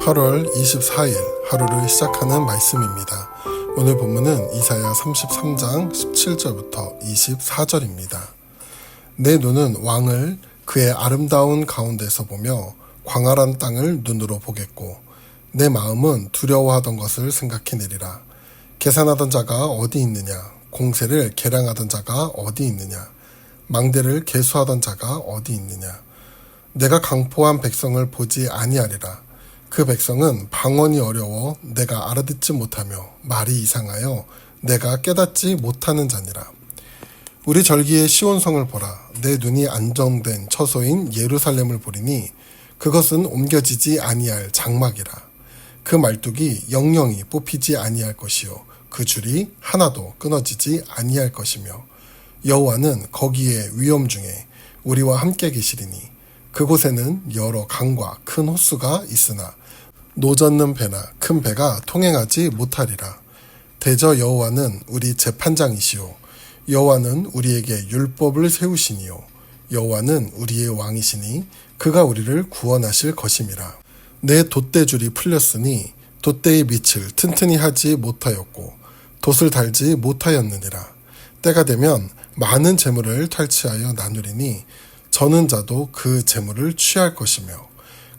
8월 24일 하루를 시작하는 말씀입니다. 오늘 본문은 이사야 33장 17절부터 24절입니다. 내 눈은 왕을 그의 아름다운 가운데서 보며 광활한 땅을 눈으로 보겠고 내 마음은 두려워하던 것을 생각해내리라. 계산하던 자가 어디 있느냐? 공세를 계량하던 자가 어디 있느냐? 망대를 계수하던 자가 어디 있느냐? 내가 강포한 백성을 보지 아니하리라. 그 백성은 방언이 어려워 내가 알아듣지 못하며 말이 이상하여 내가 깨닫지 못하는 자니라. 우리 절기의 시온성을 보라. 내 눈이 안정된 처소인 예루살렘을 보리니 그것은 옮겨지지 아니할 장막이라. 그 말뚝이 영영이 뽑히지 아니할 것이요 그 줄이 하나도 끊어지지 아니할 것이며 여호와는 거기에 위엄 중에 우리와 함께 계시리니 그곳에는 여러 강과 큰 호수가 있으나 노젓는 배나 큰 배가 통행하지 못하리라. 대저 여호와는 우리 재판장이시오. 여호와는 우리에게 율법을 세우시니요. 여호와는 우리의 왕이시니 그가 우리를 구원하실 것임이라. 내 돛대줄이 풀렸으니 돛대의 밑을 튼튼히 하지 못하였고 돛을 달지 못하였느니라. 때가 되면 많은 재물을 탈취하여 나누리니 저는 자도 그 재물을 취할 것이며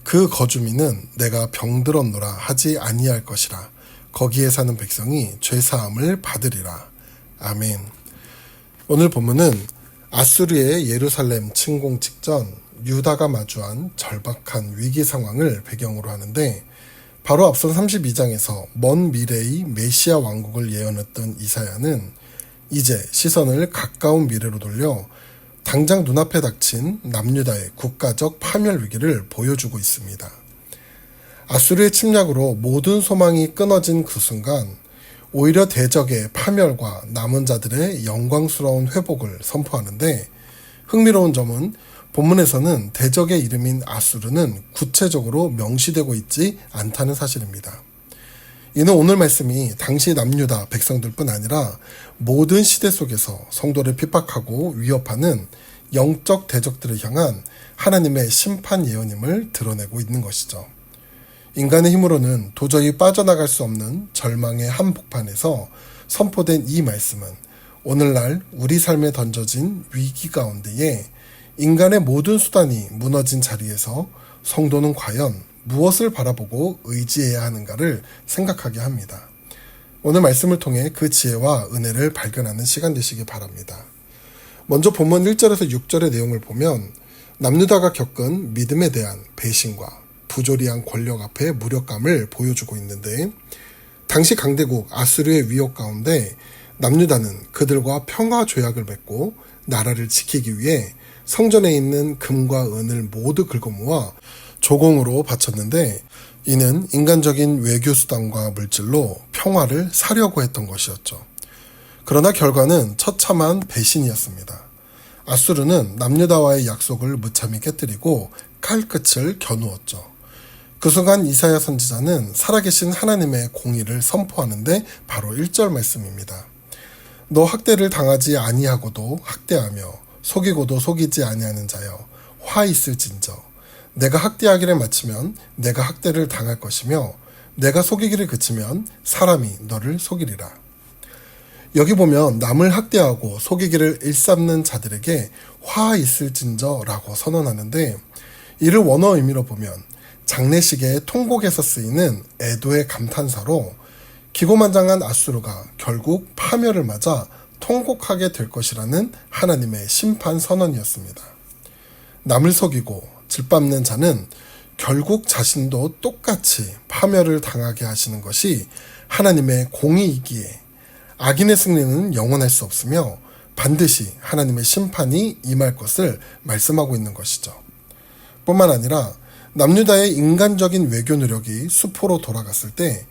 그 거주민은 내가 병들었노라 하지 아니할 것이라. 거기에 사는 백성이 죄사함을 받으리라. 아멘. 오늘 본문은 아수르의 예루살렘 침공 직전 유다가 마주한 절박한 위기 상황을 배경으로 하는데 바로 앞선 32장에서 먼 미래의 메시아 왕국을 예언했던 이사야는 이제 시선을 가까운 미래로 돌려 당장 눈앞에 닥친 남유다의 국가적 파멸 위기를 보여주고 있습니다. 아수르의 침략으로 모든 소망이 끊어진 그 순간 오히려 대적의 파멸과 남은 자들의 영광스러운 회복을 선포하는데 흥미로운 점은 본문에서는 대적의 이름인 아수르는 구체적으로 명시되고 있지 않다는 사실입니다. 이는 오늘 말씀이 당시 남유다 백성들뿐 아니라 모든 시대 속에서 성도를 핍박하고 위협하는 영적 대적들을 향한 하나님의 심판 예언임을 드러내고 있는 것이죠. 인간의 힘으로는 도저히 빠져나갈 수 없는 절망의 한복판에서 선포된 이 말씀은 오늘날 우리 삶에 던져진 위기 가운데에 인간의 모든 수단이 무너진 자리에서 성도는 과연 무엇을 바라보고 의지해야 하는가를 생각하게 합니다. 오늘 말씀을 통해 그 지혜와 은혜를 발견하는 시간 되시기 바랍니다. 먼저 본문 1절에서 6절의 내용을 보면 남유다가 겪은 믿음에 대한 배신과 부조리한 권력 앞에 무력감을 보여주고 있는데 당시 강대국 아수르의 위협 가운데 남유다는 그들과 평화 조약을 맺고 나라를 지키기 위해 성전에 있는 금과 은을 모두 긁어모아 조공으로 바쳤는데 이는 인간적인 외교수단과 물질로 평화를 사려고 했던 것이었죠. 그러나 결과는 처참한 배신이었습니다. 아수르는 남유다와의 약속을 무참히 깨뜨리고 칼끝을 겨누었죠. 그 순간 이사야 선지자는 살아계신 하나님의 공의를 선포하는데 바로 1절 말씀입니다. 너 학대를 당하지 아니하고도 학대하며 속이고도 속이지 아니하는 자여 화 있을진저 내가 학대하기를 마치면 내가 학대를 당할 것이며 내가 속이기를 그치면 사람이 너를 속이리라. 여기 보면 남을 학대하고 속이기를 일삼는 자들에게 화 있을진저라고 선언하는데 이를 원어 의미로 보면 장례식의 통곡에서 쓰이는 애도의 감탄사로 기고만장한 아수르가 결국 파멸을 맞아 통곡하게 될 것이라는 하나님의 심판 선언이었습니다. 남을 속이고 짓밟는 자는 결국 자신도 똑같이 파멸을 당하게 하시는 것이 하나님의 공의이기에 악인의 승리는 영원할 수 없으며 반드시 하나님의 심판이 임할 것을 말씀하고 있는 것이죠. 뿐만 아니라 남유다의 인간적인 외교 노력이 수포로 돌아갔을 때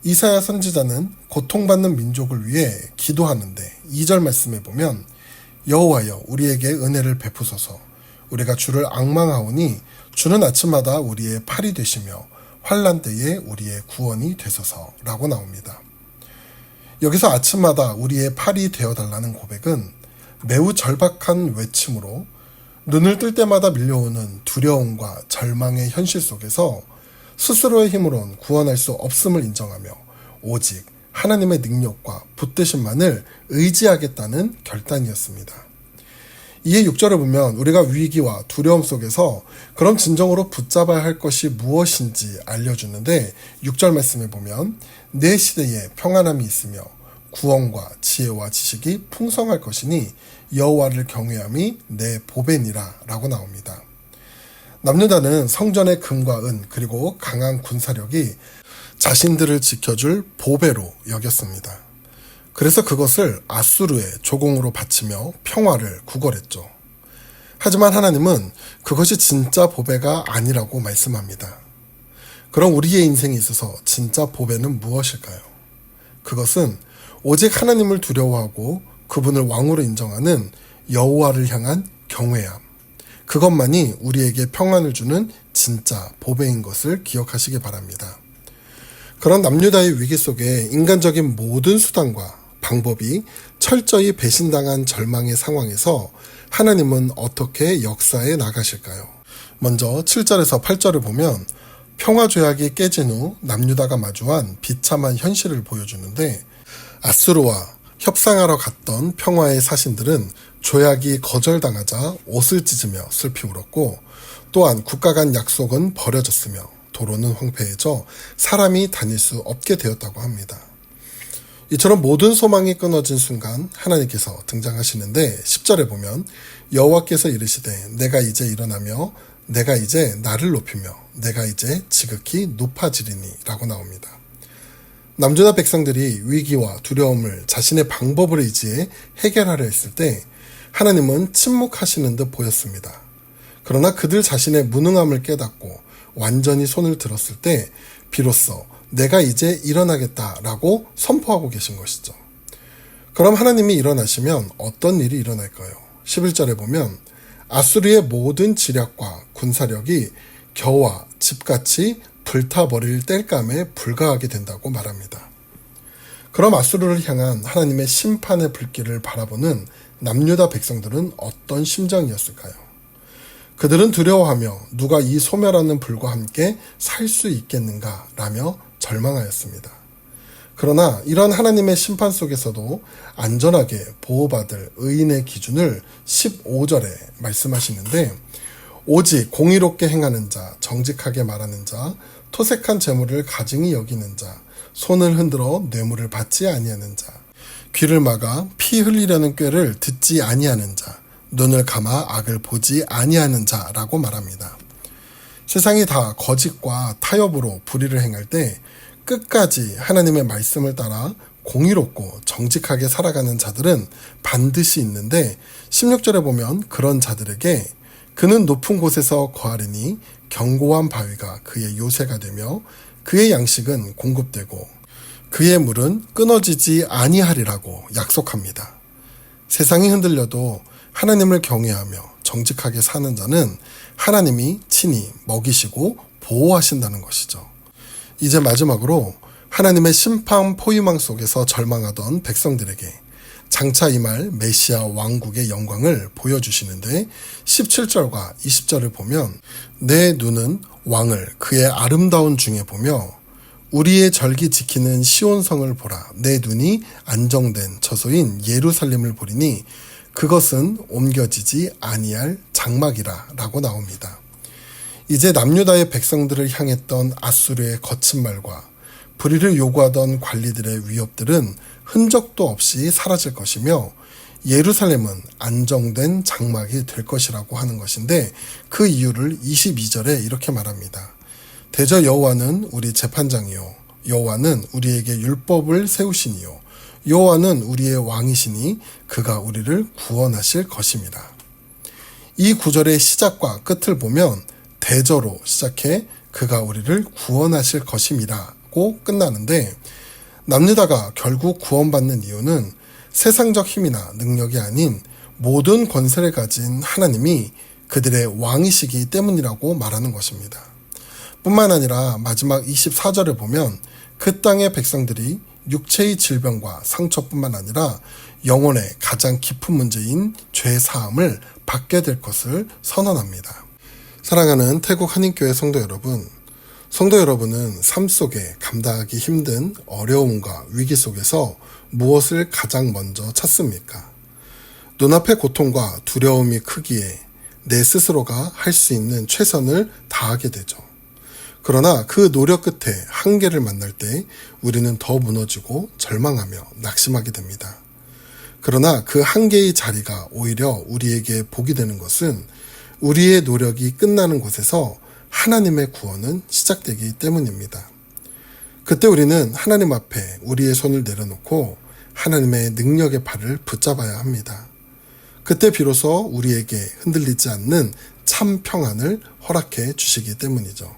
이사야 선지자는 고통받는 민족을 위해 기도하는데 2절 말씀에 보면 여호와여 우리에게 은혜를 베푸소서 우리가 주를 앙망하오니 주는 아침마다 우리의 팔이 되시며 환난 때에 우리의 구원이 되소서라고 나옵니다. 여기서 아침마다 우리의 팔이 되어달라는 고백은 매우 절박한 외침으로 눈을 뜰 때마다 밀려오는 두려움과 절망의 현실 속에서 스스로의 힘으론 구원할 수 없음을 인정하며 오직 하나님의 능력과 붙드심만을 의지하겠다는 결단이었습니다. 이에 6절을 보면 우리가 위기와 두려움 속에서 그럼 진정으로 붙잡아야 할 것이 무엇인지 알려주는데 6절 말씀에 보면 내 시대에 평안함이 있으며 구원과 지혜와 지식이 풍성할 것이니 여호와를 경외함이 내 보배니라 라고 나옵니다. 남유다는 성전의 금과 은 그리고 강한 군사력이 자신들을 지켜줄 보배로 여겼습니다. 그래서 그것을 아수르의 조공으로 바치며 평화를 구걸했죠. 하지만 하나님은 그것이 진짜 보배가 아니라고 말씀합니다. 그럼 우리의 인생에 있어서 진짜 보배는 무엇일까요? 그것은 오직 하나님을 두려워하고 그분을 왕으로 인정하는 여호와를 향한 경외함. 그것만이 우리에게 평안을 주는 진짜 보배인 것을 기억하시기 바랍니다. 그런 남유다의 위기 속에 인간적인 모든 수단과 방법이 철저히 배신당한 절망의 상황에서 하나님은 어떻게 역사해 나가실까요? 먼저 7절에서 8절을 보면 평화 조약이 깨진 후 남유다가 마주한 비참한 현실을 보여주는데 아수르와 협상하러 갔던 평화의 사신들은 조약이 거절당하자 옷을 찢으며 슬피 울었고 또한 국가 간 약속은 버려졌으며 도로는 황폐해져 사람이 다닐 수 없게 되었다고 합니다. 이처럼 모든 소망이 끊어진 순간 하나님께서 등장하시는데 10절에 보면 여호와께서 이르시되 내가 이제 일어나며 내가 이제 나를 높이며 내가 이제 지극히 높아지리니 라고 나옵니다. 남유다 백성들이 위기와 두려움을 자신의 방법을 의지해 해결하려 했을 때 하나님은 침묵하시는 듯 보였습니다. 그러나 그들 자신의 무능함을 깨닫고 완전히 손을 들었을 때 비로소 내가 이제 일어나겠다라고 선포하고 계신 것이죠. 그럼 하나님이 일어나시면 어떤 일이 일어날까요? 11절에 보면 아수르의 모든 지략과 군사력이 겨와 집같이 불타버릴 땔감에 불과하게 된다고 말합니다. 그럼 아수르를 향한 하나님의 심판의 불길을 바라보는 남유다 백성들은 어떤 심정이었을까요? 그들은 두려워하며 누가 이 소멸하는 불과 함께 살 수 있겠는가 라며 절망하였습니다. 그러나 이런 하나님의 심판 속에서도 안전하게 보호받을 의인의 기준을 15절에 말씀하시는데 오직 공의롭게 행하는 자, 정직하게 말하는 자, 토색한 재물을 가증히 여기는 자, 손을 흔들어 뇌물을 받지 아니하는 자, 귀를 막아 피 흘리려는 꾀를 듣지 아니하는 자, 눈을 감아 악을 보지 아니하는 자라고 말합니다. 세상이 다 거짓과 타협으로 불의를 행할 때 끝까지 하나님의 말씀을 따라 공의롭고 정직하게 살아가는 자들은 반드시 있는데 16절에 보면 그런 자들에게 그는 높은 곳에서 거하리니 견고한 바위가 그의 요새가 되며 그의 양식은 공급되고 그의 물은 끊어지지 아니하리라고 약속합니다. 세상이 흔들려도 하나님을 경외하며 정직하게 사는 자는 하나님이 친히 먹이시고 보호하신다는 것이죠. 이제 마지막으로 하나님의 심판 포위망 속에서 절망하던 백성들에게 장차 임할 메시아 왕국의 영광을 보여주시는데 17절과 20절을 보면 내 눈은 왕을 그의 아름다운 중에 보며 우리의 절기 지키는 시온성을 보라. 내 눈이 안정된 처소인 예루살렘을 보리니 그것은 옮겨지지 아니할 장막이라 라고 나옵니다. 이제 남유다의 백성들을 향했던 아수르의 거친 말과 불의를 요구하던 관리들의 위협들은 흔적도 없이 사라질 것이며 예루살렘은 안정된 장막이 될 것이라고 하는 것인데 그 이유를 22절에 이렇게 말합니다. 대저 여호와는 우리 재판장이요 여호와는 우리에게 율법을 세우시니요 여호와는 우리의 왕이시니 그가 우리를 구원하실 것입니다. 이 구절의 시작과 끝을 보면 대저로 시작해 그가 우리를 구원하실 것임이라고 끝나는데 남유다가 결국 구원받는 이유는 세상적 힘이나 능력이 아닌 모든 권세를 가진 하나님이 그들의 왕이시기 때문이라고 말하는 것입니다. 뿐만 아니라 마지막 24절을 보면 그 땅의 백성들이 육체의 질병과 상처뿐만 아니라 영혼의 가장 깊은 문제인 죄 사함을 받게 될 것을 선언합니다. 사랑하는 태국 한인교회 성도 여러분, 성도 여러분은 삶 속에 감당하기 힘든 어려움과 위기 속에서 무엇을 가장 먼저 찾습니까? 눈앞의 고통과 두려움이 크기에 내 스스로가 할 수 있는 최선을 다하게 되죠. 그러나 그 노력 끝에 한계를 만날 때 우리는 더 무너지고 절망하며 낙심하게 됩니다. 그러나 그 한계의 자리가 오히려 우리에게 복이 되는 것은 우리의 노력이 끝나는 곳에서 하나님의 구원은 시작되기 때문입니다. 그때 우리는 하나님 앞에 우리의 손을 내려놓고 하나님의 능력의 발을 붙잡아야 합니다. 그때 비로소 우리에게 흔들리지 않는 참 평안을 허락해 주시기 때문이죠.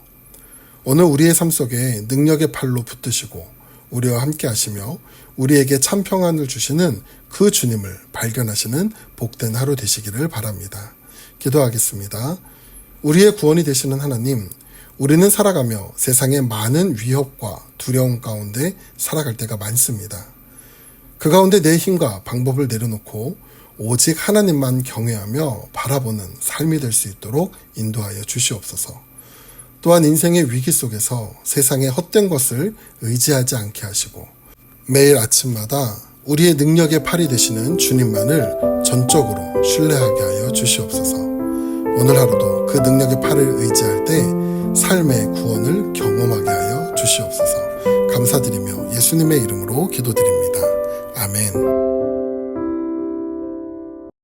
오늘 우리의 삶 속에 능력의 팔로 붙드시고 우리와 함께 하시며 우리에게 참 평안을 주시는 그 주님을 발견하시는 복된 하루 되시기를 바랍니다. 기도하겠습니다. 우리의 구원이 되시는 하나님, 우리는 살아가며 세상의 많은 위협과 두려움 가운데 살아갈 때가 많습니다. 그 가운데 내 힘과 방법을 내려놓고 오직 하나님만 경외하며 바라보는 삶이 될 수 있도록 인도하여 주시옵소서. 또한 인생의 위기 속에서 세상의 헛된 것을 의지하지 않게 하시고 매일 아침마다 우리의 능력의 팔이 되시는 주님만을 전적으로 신뢰하게 하여 주시옵소서. 오늘 하루도 그 능력의 팔을 의지할 때 삶의 구원을 경험하게 하여 주시옵소서. 감사드리며 예수님의 이름으로 기도드립니다. 아멘.